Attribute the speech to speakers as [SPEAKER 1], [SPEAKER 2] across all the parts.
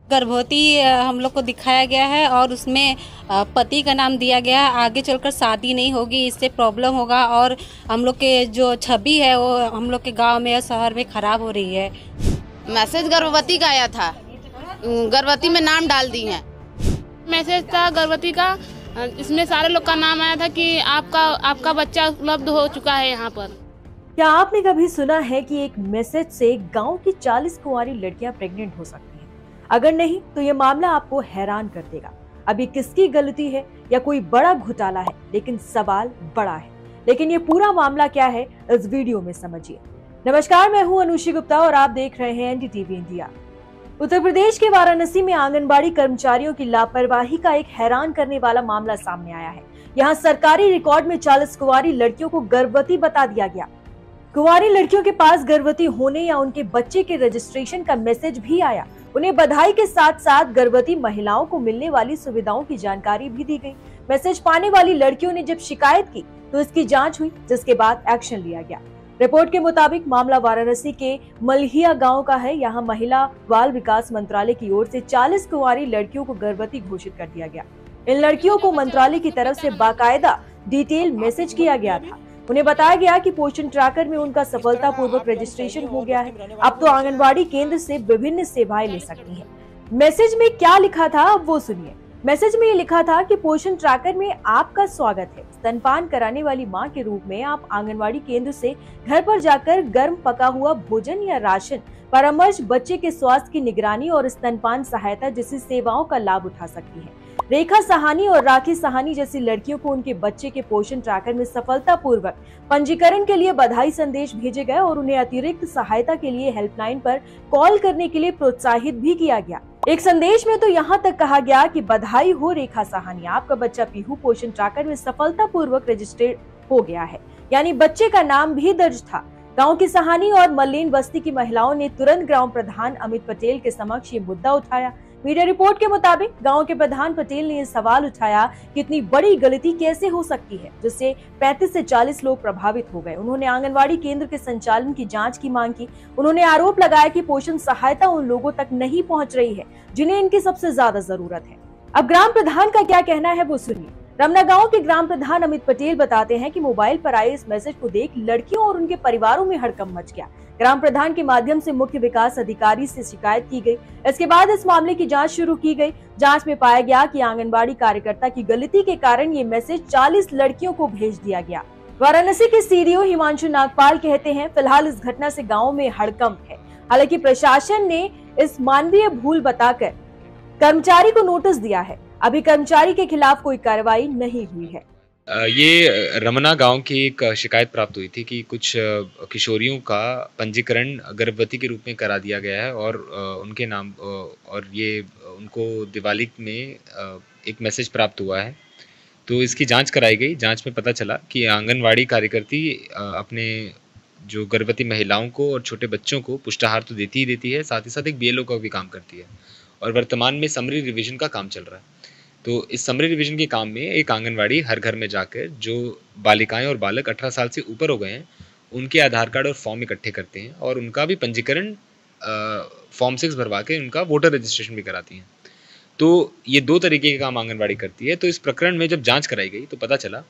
[SPEAKER 1] गर्भवती हम लोग को दिखाया गया है और उसमें पति का नाम दिया गया है। आगे चलकर शादी नहीं होगी, इससे प्रॉब्लम होगा और हम लोग के जो छवि है वो हम लोग के गांव में या शहर में खराब हो रही है।
[SPEAKER 2] मैसेज गर्भवती का आया था, गर्भवती में नाम डाल दी है।
[SPEAKER 3] मैसेज था गर्भवती का, इसमें सारे लोग का नाम आया था कि आपका बच्चा उपलब्ध हो चुका है यहाँ पर।
[SPEAKER 4] क्या आपने कभी सुना है कि एक मैसेज से गांव की 40 कुंवारी लड़कियां प्रेग्नेंट हो सकती हैं? अगर नहीं तो ये मामला आपको हैरान कर देगा। अब ये किसकी गलती है या कोई बड़ा घोटाला है, लेकिन सवाल बड़ा है। लेकिन ये पूरा मामला क्या है, इस वीडियो में समझिए। नमस्कार, मैं हूं अनुषी गुप्ता और आप देख रहे हैं एनडीटीवी इंडिया। उत्तर प्रदेश के वाराणसी में आंगनबाड़ी कर्मचारियों की लापरवाही का एक हैरान करने वाला मामला सामने आया है। यहाँ सरकारी रिकॉर्ड में 40 कुंवारी लड़कियों को गर्भवती बता दिया गया। कुंवारी लड़कियों के पास गर्भवती होने या उनके बच्चे के रजिस्ट्रेशन का मैसेज भी आया। उन्हें बधाई के साथ साथ गर्भवती महिलाओं को मिलने वाली सुविधाओं की जानकारी भी दी गई। मैसेज पाने वाली लड़कियों ने जब शिकायत की तो इसकी जांच हुई, जिसके बाद एक्शन लिया गया। रिपोर्ट के मुताबिक मामला वाराणसी के मलहिया गांव का है। यहाँ महिला बाल विकास मंत्रालय की ओर से 40 कुंवारी लड़कियों को गर्भवती घोषित कर दिया गया। इन लड़कियों को मंत्रालय की तरफ से बाकायदा डिटेल मैसेज किया गया था। उन्हें बताया गया कि पोषण ट्रैकर में उनका सफलतापूर्वक रजिस्ट्रेशन हो गया है। अब तो आंगनबाड़ी केंद्र से विभिन्न सेवाएं ले सकती हैं। मैसेज में क्या लिखा था, अब वो सुनिए। मैसेज में ये लिखा था कि पोषण ट्रैकर में आपका स्वागत है। स्तनपान कराने वाली मां के रूप में आप आंगनबाड़ी केंद्र से घर पर जाकर गर्म पका हुआ भोजन या राशन, परामर्श, बच्चे के स्वास्थ्य की निगरानी और स्तनपान सहायता जैसी सेवाओं का लाभ उठा सकती है। रेखा साहनी और राखी साहनी जैसी लड़कियों को उनके बच्चे के पोषण ट्रैकर में सफलतापूर्वक पंजीकरण के लिए बधाई संदेश भेजे गए और उन्हें अतिरिक्त सहायता के लिए हेल्पलाइन पर कॉल करने के लिए प्रोत्साहित भी किया गया। एक संदेश में तो यहाँ तक कहा गया कि बधाई हो रेखा साहनी, आपका बच्चा पीहू पोषण ट्रैकर में सफलतापूर्वक रजिस्टर्ड हो गया है, यानी बच्चे का नाम भी दर्ज था। गांव की सहानी और मल्लेन बस्ती की महिलाओं ने तुरंत ग्राम प्रधान अमित पटेल के समक्ष ये मुद्दा उठाया। मीडिया रिपोर्ट के मुताबिक गांव के प्रधान पटेल ने ये सवाल उठाया कि इतनी बड़ी गलती कैसे हो सकती है, जिससे 35 से 40 लोग प्रभावित हो गए। उन्होंने आंगनबाड़ी केंद्र के संचालन की जांच की मांग की। उन्होंने आरोप लगाया कि पोषण सहायता उन लोगों तक नहीं पहुंच रही है जिन्हें इनकी सबसे ज्यादा जरूरत है। अब ग्राम प्रधान का क्या कहना है वो सुनिए। रमना गांव के ग्राम प्रधान अमित पटेल बताते हैं कि मोबाइल पर आए इस मैसेज को देख लड़कियों और उनके परिवारों में हड़कंप मच गया। ग्राम प्रधान के माध्यम से मुख्य विकास अधिकारी से शिकायत की गई। इसके बाद इस मामले की जांच शुरू की गई। जांच में पाया गया कि आंगनबाड़ी कार्यकर्ता की गलती के कारण ये मैसेज 40 लड़कियों को भेज दिया गया। वाराणसी के सीडीओ हिमांशु नागपाल कहते हैं, फिलहाल इस घटना से गाँव में हड़कंप है। हालांकि प्रशासन ने इस मानवीय भूल बताकर कर्मचारी को नोटिस दिया है। अभी कर्मचारी के खिलाफ कोई कार्रवाई नहीं हुई है।
[SPEAKER 5] ये रमना गांव की एक शिकायत प्राप्त हुई थी कि कुछ किशोरियों का पंजीकरण गर्भवती के रूप में करा दिया गया है और उनके नाम और ये उनको दिवाली में एक मैसेज प्राप्त हुआ है। तो इसकी जांच कराई गई। जांच में पता चला कि आंगनवाड़ी कार्यकर्ती अपने जो गर्भवती महिलाओं को और छोटे बच्चों को पुष्टाहार तो देती ही देती है, साथ ही साथ एक बीएलओ का भी काम करती है और वर्तमान में समरी रिवीजन का काम चल रहा है। तो इस समरी रिवीजन के काम में एक आंगनवाड़ी हर घर में जाकर जो बालिकाएं और बालक 18 साल से ऊपर हो गए हैं उनके आधार कार्ड और फॉर्म इकट्ठे करते हैं और उनका भी पंजीकरण फॉर्म 6 भरवा के उनका वोटर रजिस्ट्रेशन भी कराती हैं। तो ये 2 तरीके के काम आंगनवाड़ी करती है। तो इस प्रकरण में जब जांच कराई गई तो पता चला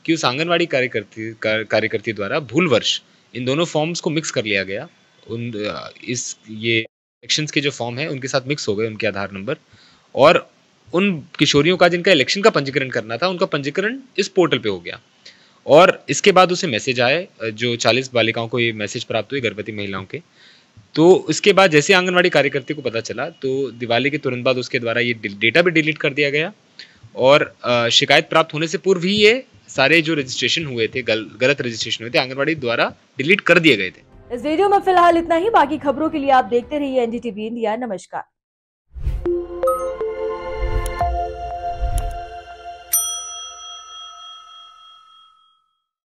[SPEAKER 5] कि उस आंगनवाड़ी कार्यकर्ती द्वारा भूलवश इन दोनों फॉर्म्स को मिक्स कर लिया गया। ये इलेक्शंस के जो फॉर्म है उनके साथ मिक्स हो गए उनके आधार नंबर, और उन किशोरियों का जिनका इलेक्शन का पंजीकरण करना था उनका पंजीकरण इस पोर्टल पे हो गया। और इसके बाद उसे मैसेज आए, जो 40 बालिकाओं को ये मैसेज प्राप्त हुए, गर्भवती महिलाओं के। तो इसके बाद जैसे आंगनवाड़ी कार्यकर्ती को पता चला तो दिवाली के तुरंत बाद उसके द्वारा ये डेटा भी डिलीट कर दिया गया और शिकायत प्राप्त होने से पूर्व ही ये सारे जो रजिस्ट्रेशन हुए थे, गलत रजिस्ट्रेशन हुए थे, आंगनवाड़ी द्वारा डिलीट कर दिए गए थे।
[SPEAKER 4] इस वीडियो में फिलहाल इतना ही। बाकी खबरों के लिए आप देखते रहिए एनडीटीवी इंडिया। नमस्कार।